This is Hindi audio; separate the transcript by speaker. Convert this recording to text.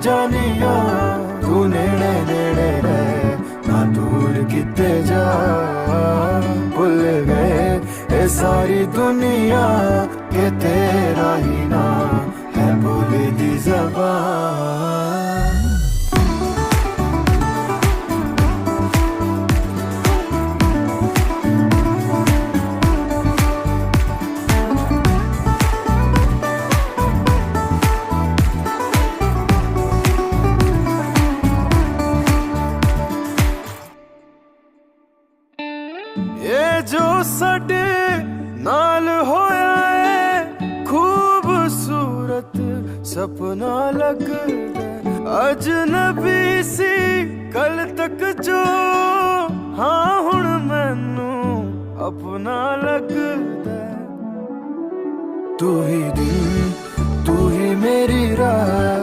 Speaker 1: जानिया तू नेड़े नेड़े रहे ना दूर किते जा। भुल गए ये सारी दुनिया के तेरा ही ना है बोले दी ज़बान। ये जो साडे नाल होया है खूबसूरत सपना लगदा, अजनबी सी कल तक जो हाँ हुण मैनू अपना लगदा। तू ही दिन तू ही मेरी राह।